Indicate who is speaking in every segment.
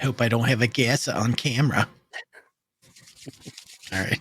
Speaker 1: hope I don't have a guess on camera. All right.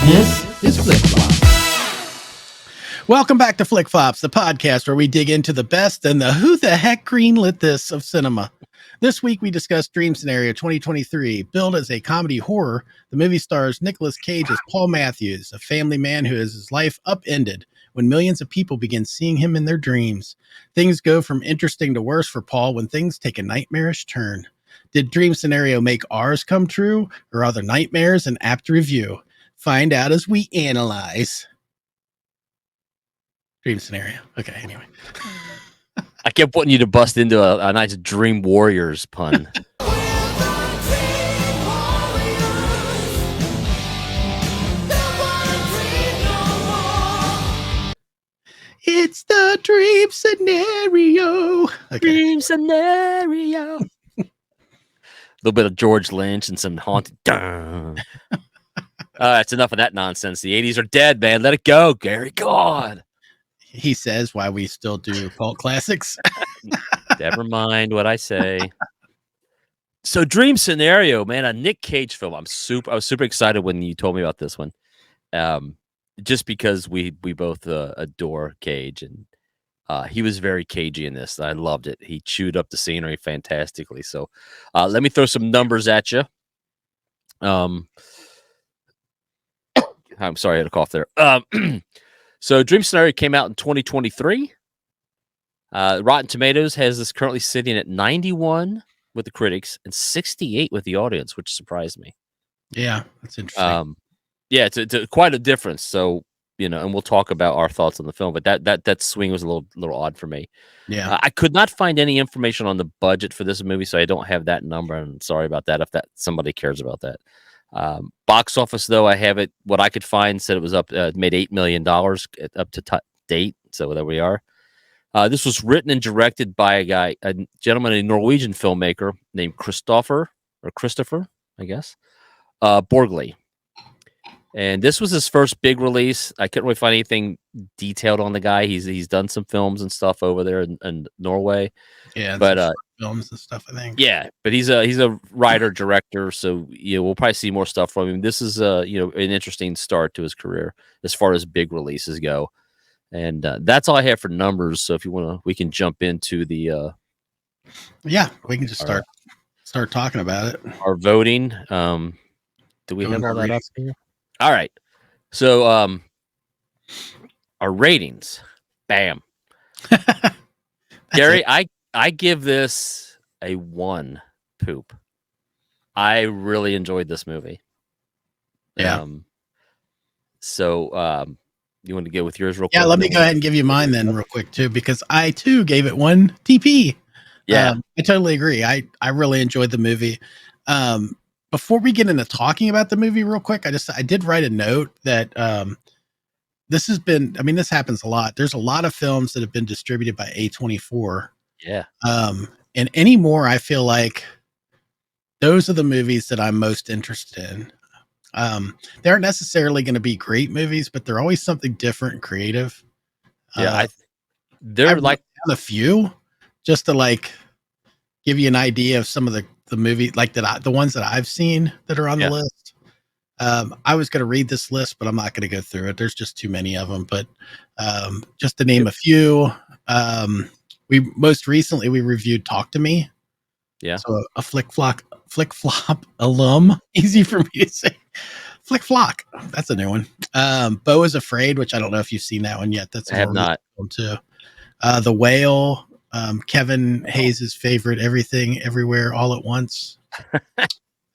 Speaker 1: This is Flick Flops. Welcome back to Flick Flops, the podcast where we dig into the best and the who the heck greenlit this of cinema. This week we discussed Dream Scenario 2023. Billed as a comedy horror, the movie stars Nicolas Cage as Paul Matthews, a family man who has his life upended when millions of people begin seeing him in their dreams. Things go from interesting to worse for Paul when things take a nightmarish turn. Did Dream Scenario make ours come true, or are the nightmares an apt review? Find out as we analyze. Dream Scenario. Okay, anyway.
Speaker 2: I kept wanting you to bust into a nice Dream Warriors pun.
Speaker 1: It's the Dream Scenario. Okay.
Speaker 2: Dream Scenario. A little bit of George Lynch and some haunted. That's enough of that nonsense. The 80s are dead, man. Let it go, Gary. God.
Speaker 1: He says why we still do cult classics.
Speaker 2: Never mind what I say. So Dream Scenario, man, a Nick Cage film. I was super excited when you told me about this one. Just because we both adore Cage, and he was very cagey in this. I loved it. He chewed up the scenery fantastically. So let me throw some numbers at you. I'm sorry, I had a cough there. So Dream Scenario came out in 2023. Rotten Tomatoes has this currently sitting at 91 with the critics and 68 with the audience, which surprised me.
Speaker 1: Yeah, that's interesting.
Speaker 2: Yeah, it's quite a difference. So, and we'll talk about our thoughts on the film, but that swing was a little odd for me.
Speaker 1: Yeah.
Speaker 2: I could not find any information on the budget for this movie, so I don't have that number, and sorry about that if somebody cares about that. Box office, though, I have it. What I could find said it was made $8 million up to date. So there we are. This was written and directed by a gentleman, a Norwegian filmmaker named Christopher, I guess, Borgli. And this was his first big release. I couldn't really find anything detailed on the guy. He's done some films and stuff over there in Norway.
Speaker 1: Yeah,
Speaker 2: but
Speaker 1: films and stuff, I think.
Speaker 2: Yeah, but he's a writer director, so we'll probably see more stuff from him. This is an interesting start to his career as far as big releases go. And that's all I have for numbers. So if you want to, we can jump into the.
Speaker 1: Yeah, we can just start talking about it.
Speaker 2: Our voting. Do we have all that up here? All right. So our ratings. Bam. Gary, I give this a 1 poop. I really enjoyed this movie.
Speaker 1: Yeah.
Speaker 2: So you want to get with yours real quick?
Speaker 1: Yeah, let me go ahead and give you mine then real quick too, because I too gave it 1 TP.
Speaker 2: Yeah.
Speaker 1: I totally agree. I really enjoyed the movie. Before we get into talking about the movie real quick, I did write a note that this happens a lot. There's a lot of films that have been distributed by A24.
Speaker 2: Yeah.
Speaker 1: And anymore, I feel like those are the movies that I'm most interested in. They aren't necessarily going to be great movies, but they're always something different and creative.
Speaker 2: Yeah. They're like
Speaker 1: a few just to give you an idea of some of the movie, the ones that I've seen that are on the list. I was going to read this list, but I'm not going to go through it. There's just too many of them, but just to name a few, we most recently reviewed Talk to Me.
Speaker 2: Yeah.
Speaker 1: So a Flick Flop alum, easy for me to say. Flick Flock. That's a new one. Beau is Afraid, which I don't know if you've seen that one yet. That's
Speaker 2: I have not.
Speaker 1: One too. The Whale, Kevin Hayes' favorite, Everything Everywhere All at Once.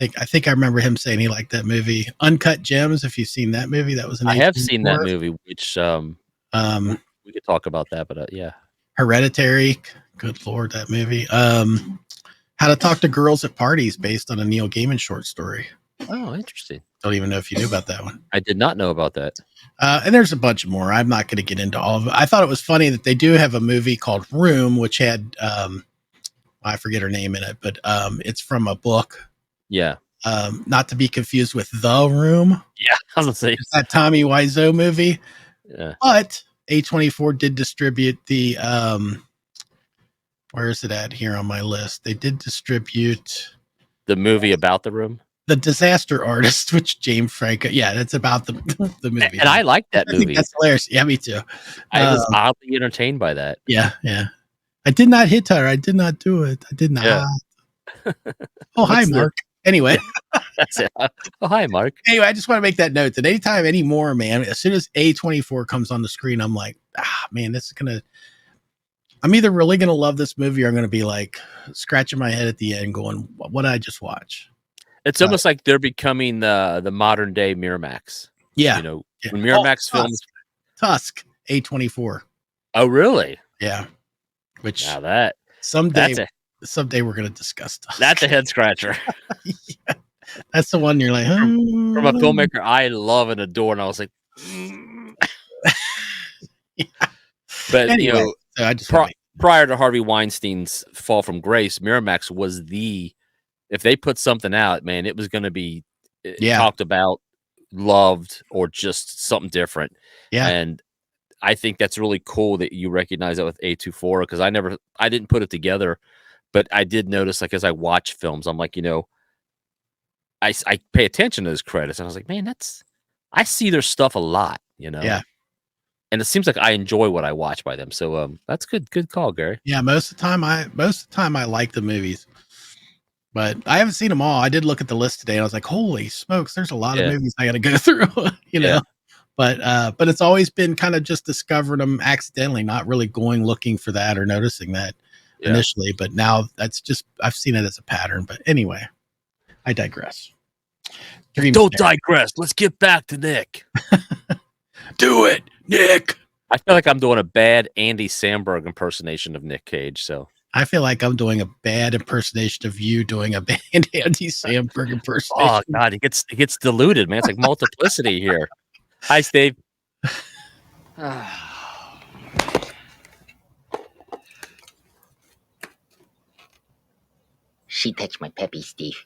Speaker 1: I think I remember him saying he liked that movie. Uncut Gems, if you've seen that movie, that was
Speaker 2: I have seen that movie, which we could talk about that, but yeah.
Speaker 1: Hereditary, good lord, that movie. How to Talk to Girls at Parties, based on a Neil Gaiman short story.
Speaker 2: Oh, interesting.
Speaker 1: Don't even know if you knew about that one.
Speaker 2: I did not know about that.
Speaker 1: And there's a bunch more. I'm not going to get into all of it. I thought it was funny that they do have a movie called Room, which had I forget her name in it, but it's from a book.
Speaker 2: Yeah.
Speaker 1: Not to be confused with The Room.
Speaker 2: Yeah, I was gonna say
Speaker 1: It's that Tommy Wiseau movie.
Speaker 2: yeah.
Speaker 1: But A24 did distribute the where is it at here on my list? They did distribute
Speaker 2: The movie about The Room.
Speaker 1: The Disaster Artist, which James Franco. Yeah, that's about the movie.
Speaker 2: And I like that
Speaker 1: I think
Speaker 2: movie.
Speaker 1: that's hilarious. Yeah, me too.
Speaker 2: I was oddly entertained by that.
Speaker 1: Yeah. I did not hit her. I did not do it. I did not.
Speaker 2: Yeah.
Speaker 1: Oh, hi, Mark. Anyway.
Speaker 2: That's it. Oh, hi, Mark.
Speaker 1: Anyway, I just want to make that note that anytime anymore, man, as soon as A24 comes on the screen, I'm like, man, this is gonna. I'm either really gonna love this movie or I'm gonna be like scratching my head at the end, going, "What did I just watch?"
Speaker 2: It's almost like they're becoming the modern day Miramax.
Speaker 1: Yeah,
Speaker 2: you know, when Miramax films
Speaker 1: Tusk A24.
Speaker 2: Oh, really?
Speaker 1: Yeah, which
Speaker 2: now that
Speaker 1: someday we're gonna discuss. Tusk.
Speaker 2: That's a head scratcher.
Speaker 1: Yeah. That's the one you're like,
Speaker 2: from a filmmaker I love and adore, and I was like,
Speaker 1: yeah.
Speaker 2: But
Speaker 1: anyway,
Speaker 2: you know,
Speaker 1: so I just
Speaker 2: prior to Harvey Weinstein's fall from grace, Miramax was if they put something out, man, it was going to be talked about, loved, or just something different.
Speaker 1: Yeah, and
Speaker 2: I think that's really cool that you recognize that with A24, because I didn't put it together, but I did notice, like, as I watch films, I'm like, you know, I pay attention to those credits, and I was like, man, I see their stuff a lot, you know.
Speaker 1: Yeah.
Speaker 2: And it seems like I enjoy what I watch by them. So that's good call, Gary.
Speaker 1: Yeah, most of the time I like the movies. But I haven't seen them all. I did look at the list today and I was like, holy smokes, there's a lot of movies I gotta go through, you know. But it's always been kind of just discovering them accidentally, not really going looking for that or noticing that initially. But now I've seen it as a pattern. But anyway, I digress.
Speaker 2: Don't digress. Let's get back to Nick.
Speaker 1: Do it, Nick.
Speaker 2: I feel like I'm doing a bad Andy Samberg impersonation of Nick Cage. So
Speaker 1: I feel like I'm doing a bad impersonation of you doing a bad Andy Samberg impersonation.
Speaker 2: Oh God, it gets diluted, man. It's like multiplicity here. Hi, Steve.
Speaker 3: She touched my peppy, Steve.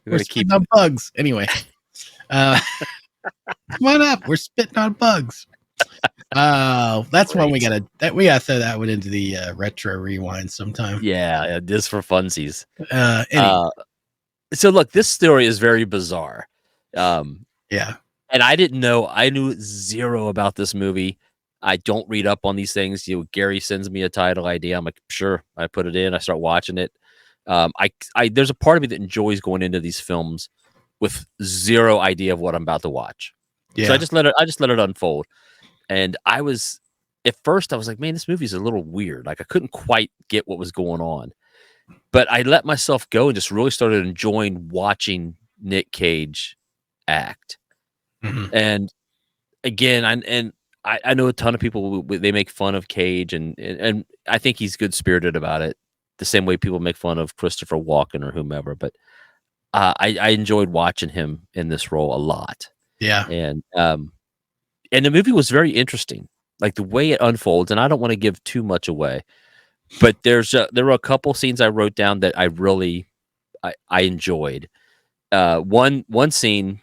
Speaker 1: We're spitting on bugs. Anyway. Come on up. We're spitting on bugs. That's one we gotta throw that one into the retro rewind sometime.
Speaker 2: Yeah, just for funsies.
Speaker 1: Anyway.
Speaker 2: So look, this story is very bizarre.
Speaker 1: Yeah.
Speaker 2: And I knew zero about this movie. I don't read up on these things. You know, Gary sends me a title idea. I'm like, sure. I put it in. I start watching it. There's a part of me that enjoys going into these films with zero idea of what I'm about to watch. Yeah. So I just let it unfold. And at first I was like, man, this movie's a little weird. Like I couldn't quite get what was going on. But I let myself go and just really started enjoying watching Nick Cage act. Mm-hmm. And again, I know a ton of people, they make fun of Cage, and I think he's good-spirited about it, the same way people make fun of Christopher Walken or whomever. But I enjoyed watching him in this role a lot.
Speaker 1: Yeah.
Speaker 2: And the movie was very interesting, like the way it unfolds, and I don't want to give too much away, but there were a couple scenes I wrote down that I really I enjoyed. One scene,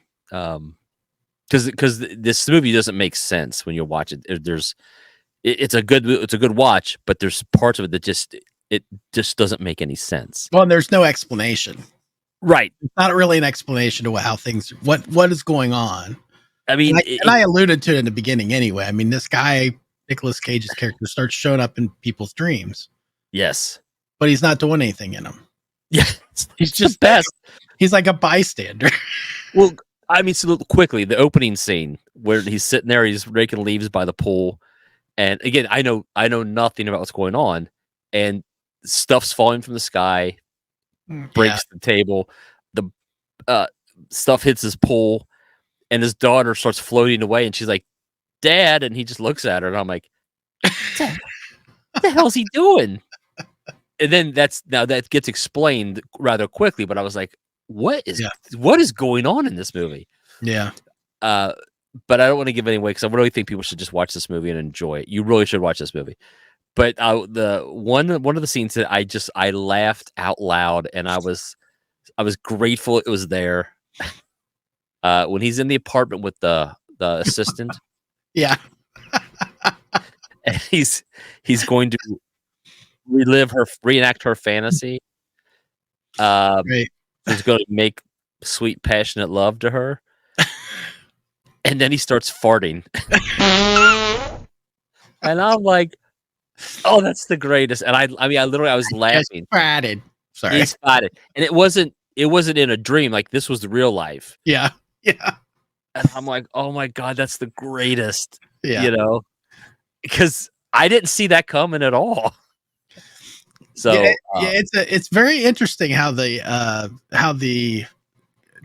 Speaker 2: because this movie doesn't make sense when you watch it. It's a good watch, but there's parts of it that it just doesn't make any sense.
Speaker 1: Well, and there's no explanation.
Speaker 2: Right.
Speaker 1: It's not really an explanation to what is going on.
Speaker 2: I mean,
Speaker 1: I alluded to it in the beginning anyway. I mean, this guy, Nicolas Cage's character, starts showing up in people's dreams.
Speaker 2: Yes.
Speaker 1: But he's not doing anything in them.
Speaker 2: Yeah. He's just best.
Speaker 1: He's like a bystander.
Speaker 2: Well, I mean, so quickly, the opening scene where he's sitting there, he's raking leaves by the pool. And again, I know nothing about what's going on. And stuff's falling from the sky, breaks the table. The stuff hits his pool, and his daughter starts floating away. And she's like, Dad. And he just looks at her. And I'm like, what the hell's he doing? And then that gets explained rather quickly. But I was like, what is going on in this movie?
Speaker 1: Yeah.
Speaker 2: but I don't want to give any away because I really think people should just watch this movie and enjoy it. You really should watch this movie. But the one of the scenes that I laughed out loud, and I was grateful it was there. When he's in the apartment with the assistant,
Speaker 1: Yeah.
Speaker 2: and he's going to reenact her fantasy.
Speaker 1: Right.
Speaker 2: He's going to make sweet, passionate love to her, and then he starts farting, and I'm like, "Oh, that's the greatest!" And I mean, I literally, I was laughing.
Speaker 1: Farted. Sorry.
Speaker 2: He's farted, and it wasn't in a dream. Like this was the real life.
Speaker 1: Yeah. Yeah.
Speaker 2: And I'm like, "Oh my god, that's the greatest!"
Speaker 1: Yeah.
Speaker 2: You know, because I didn't see that coming at all. So
Speaker 1: yeah, it's very interesting how the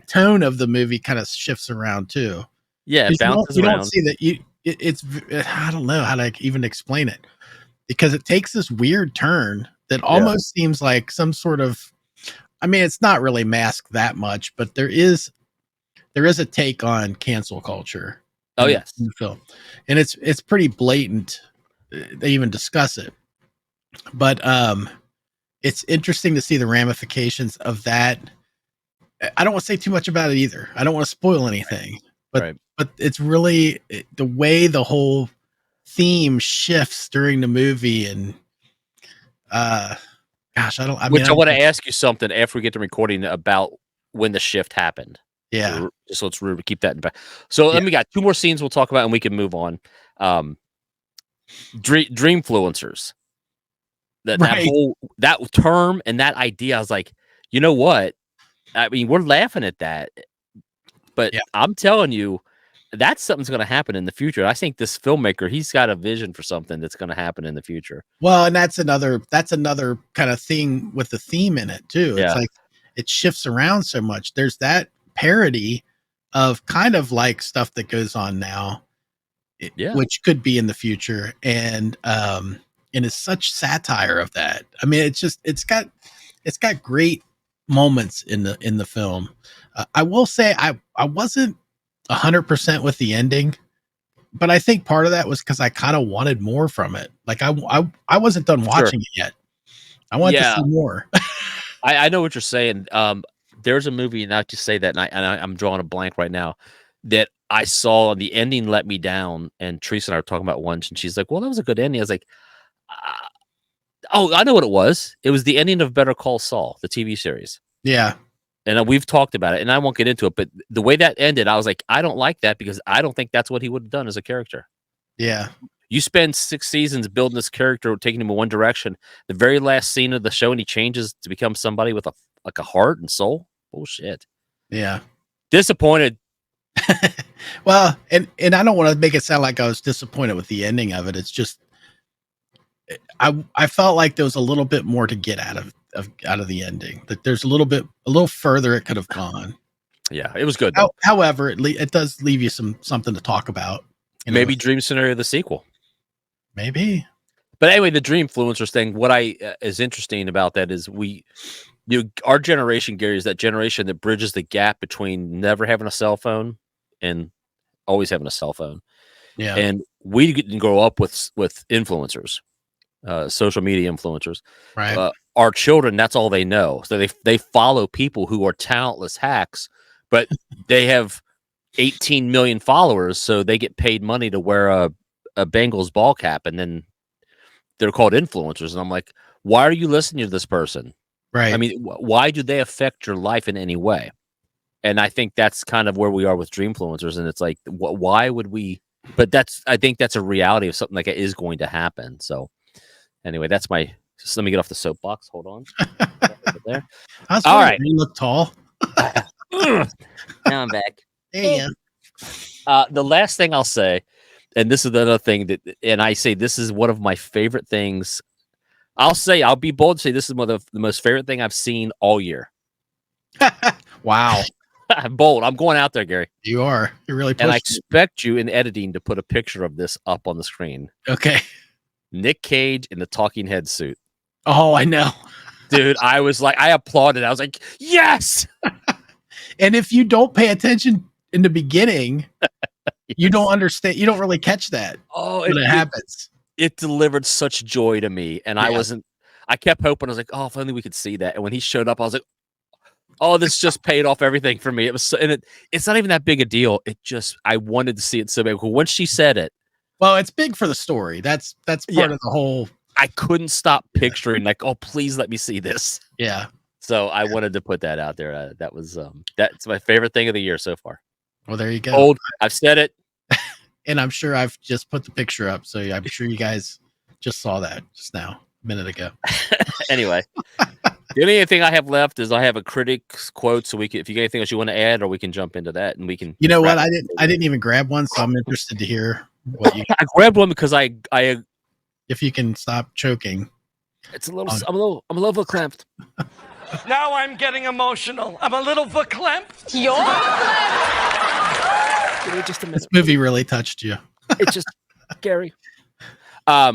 Speaker 1: tone of the movie kind of shifts around too.
Speaker 2: yeah, it bounces
Speaker 1: You
Speaker 2: around.
Speaker 1: don't see that it's I don't know how to even explain it, because it takes this weird turn that almost seems like some sort of, I mean, it's not really masked that much, but there is a take on cancel culture.
Speaker 2: Oh yes,
Speaker 1: in the film, and it's pretty blatant. They even discuss it, but it's interesting to see the ramifications of that. I don't want to say too much about it either. I don't want to spoil anything, but it's really the way the whole theme shifts during the movie, and gosh, I
Speaker 2: want to ask you something after we get to recording about when the shift happened.
Speaker 1: Yeah.
Speaker 2: Just so it's rude to keep that in back. So let me got two more scenes we'll talk about, and we can move on. Dreamfluencers. That whole that term and that idea, I was like, you know what? I mean, we're laughing at that, but I'm telling you, that's something's going to happen in the future. I think this filmmaker, he's got a vision for something that's going to happen in the future.
Speaker 1: Well, and that's another kind of thing with the theme in it too. It's like it shifts around so much. There's that parody of kind of like stuff that goes on now, which could be in the future, and it's such satire of that. I mean, it's got great moments in the film. I will say I wasn't 100% with the ending, but I think part of that was because I kind of wanted more from it. Like I wasn't done watching it yet. I wanted to see more.
Speaker 2: I know what you're saying. There's a movie, not to say that, and I'm drawing a blank right now, that I saw. The ending let me down, and Teresa and I were talking about once, and she's like, "Well, that was a good ending." I was like, "Oh, I know what it was. It was the ending of Better Call Saul, the TV series."
Speaker 1: Yeah.
Speaker 2: And we've talked about it, and I won't get into it, but the way that ended, I was like, I don't like that because I don't think that's what he would have done as a character.
Speaker 1: Yeah.
Speaker 2: You spend 6 seasons building this character, taking him in one direction. The very last scene of the show, and he changes to become somebody with a heart and soul. Bullshit.
Speaker 1: Yeah.
Speaker 2: Disappointed.
Speaker 1: Well, and I don't want to make it sound like I was disappointed with the ending of it. It's just I felt like there was a little bit more to get out of the ending. That there's a little further it could have gone.
Speaker 2: Yeah, it was good.
Speaker 1: However, it does leave you something to talk about.
Speaker 2: Maybe dream scenario of the sequel.
Speaker 1: Maybe.
Speaker 2: But anyway, the Dreamfluencers thing. What is interesting about that is our generation, Gary, is that generation that bridges the gap between never having a cell phone and always having a cell phone.
Speaker 1: Yeah.
Speaker 2: And we didn't grow up with influencers, social media influencers.
Speaker 1: Right.
Speaker 2: Our children, that's all they know. So they follow people who are talentless hacks, but they have 18 million followers, so they get paid money to wear a Bengals ball cap, and then they're called influencers. And I'm like, why are you listening to this person?
Speaker 1: Right.
Speaker 2: I mean, why do they affect your life in any way? And I think that's kind of where we are with Dreamfluencers. And it's like, why would we? But I think that's a reality of something like that is going to happen. So anyway, just let me get off the soapbox. Hold on. There.
Speaker 1: All right. You look tall.
Speaker 2: Now I'm back.
Speaker 1: Yeah.
Speaker 2: The last thing I'll say, and this is another thing and I say this is one of my favorite things. I'll be bold to say this is one of the most favorite thing I've seen all year.
Speaker 1: Wow.
Speaker 2: I'm bold. I'm going out there, Gary.
Speaker 1: You are. You're really pushing.
Speaker 2: And I expect you in editing to put a picture of this up on the screen.
Speaker 1: Okay.
Speaker 2: Nick Cage in the talking head suit.
Speaker 1: Oh, I know.
Speaker 2: Dude, I was like, I applauded. I was like, yes.
Speaker 1: And if you don't pay attention in the beginning, You don't understand. You don't really catch that
Speaker 2: Oh,
Speaker 1: when it happens.
Speaker 2: It delivered such joy to me, and
Speaker 1: Yeah.
Speaker 2: I kept hoping. I was like, oh, if only we could see that. And when he showed up, I was like, oh, this just paid off everything for me. It was, it's not even that big a deal. I wanted to see it so bad. Once she said it,
Speaker 1: Well, it's big for the story. That's part of the whole.
Speaker 2: I couldn't stop picturing like, oh, please let me see this.
Speaker 1: Yeah.
Speaker 2: So I wanted to put that out there. That was that's my favorite thing of the year so far.
Speaker 1: Well, there you go.
Speaker 2: Old, I've said it.
Speaker 1: And I'm sure I've just put the picture up, so I'm sure you guys just saw that just now, a minute ago.
Speaker 2: Anyway, the only thing I have left is I have a critic's quote, so we can, if you got anything else you want to add, or we can jump into that, and we can.
Speaker 1: You know what? I didn't even grab one, so I'm interested to hear what you.
Speaker 2: I grabbed one because I
Speaker 1: if you can stop choking.
Speaker 2: It's a little. I'm a little verklempt.
Speaker 4: Now I'm getting emotional. I'm a little verklempt.
Speaker 2: Give me just a minute.
Speaker 1: This movie really touched you.
Speaker 2: It's just scary. I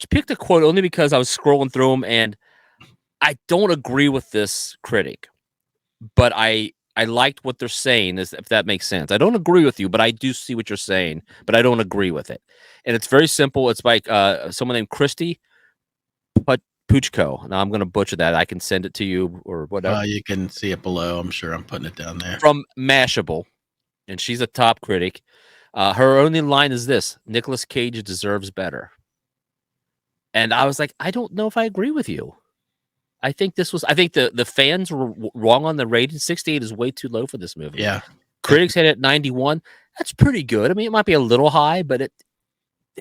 Speaker 2: picked a quote only because I was scrolling through them, and I don't agree with this critic, but I liked what they're saying, if that makes sense. I don't agree with you, but I do see what you're saying, but I don't agree with it. And it's very simple. It's by someone named Christy Puchko. Now I'm going to butcher that. I can send it to you or whatever.
Speaker 1: You can see it below. I'm sure I'm putting it down there.
Speaker 2: From Mashable, and she's a top critic. Her only line is this: Nicolas Cage deserves better. And I was like, I don't know if I agree with you. I think the fans were wrong on the rating. 68 is way too low for this movie.
Speaker 1: Yeah.
Speaker 2: Critics had it at 91. That's pretty good. I mean, it might be a little high, but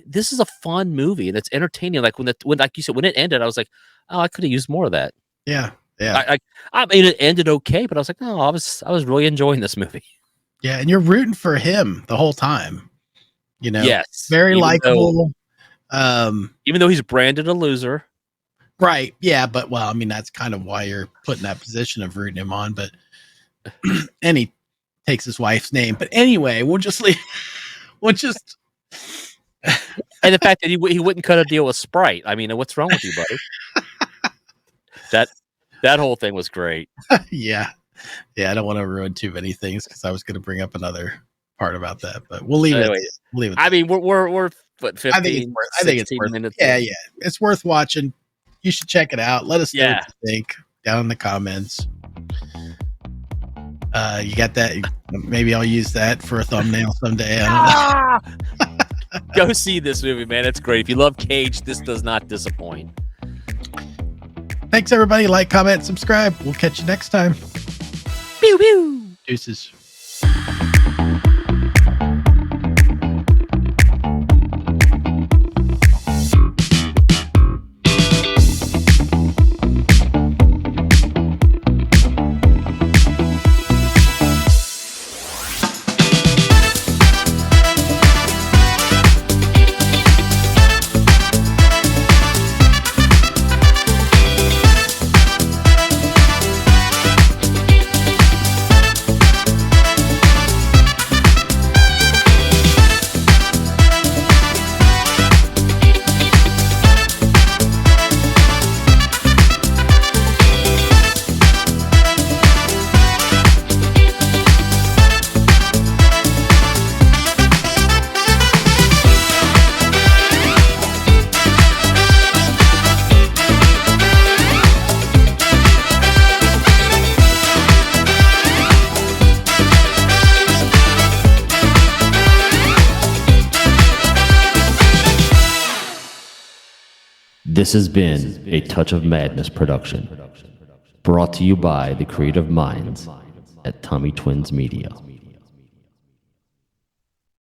Speaker 2: this is a fun movie and it's entertaining. Like when like you said, when it ended, I was like, oh, I could have used more of that.
Speaker 1: Yeah. Yeah.
Speaker 2: I mean, it ended okay, but I was like, no, I was really enjoying this movie.
Speaker 1: Yeah, and you're rooting for him the whole time. You know,
Speaker 2: yes,
Speaker 1: very likable.
Speaker 2: Even though he's branded a loser,
Speaker 1: right? Yeah, but well, I mean, that's kind of why you're put in that position of rooting him on. But and he takes his wife's name. But anyway, we'll just leave. We'll just.
Speaker 2: And the fact that he wouldn't cut a deal with Sprite. I mean, what's wrong with you, buddy? That whole thing was great.
Speaker 1: Yeah. I don't want to ruin too many things because I was going to bring up another part about that, but we'll leave it. We'll leave it.
Speaker 2: I mean, we're what, 15,
Speaker 1: I think it's worth
Speaker 2: minutes.
Speaker 1: Yeah, it's worth watching. You should check it out. Let us know what you think down in the comments. You got that? Maybe I'll use that for a thumbnail someday. I don't know.
Speaker 2: Go see this movie, man. It's great. If you love Cage, this does not disappoint.
Speaker 1: Thanks, everybody. Like, comment, subscribe. We'll catch you next time.
Speaker 2: Pew, pew.
Speaker 1: Deuces.
Speaker 5: This has been a Touch of Madness production, brought to you by the creative minds at Tommy Twins Media.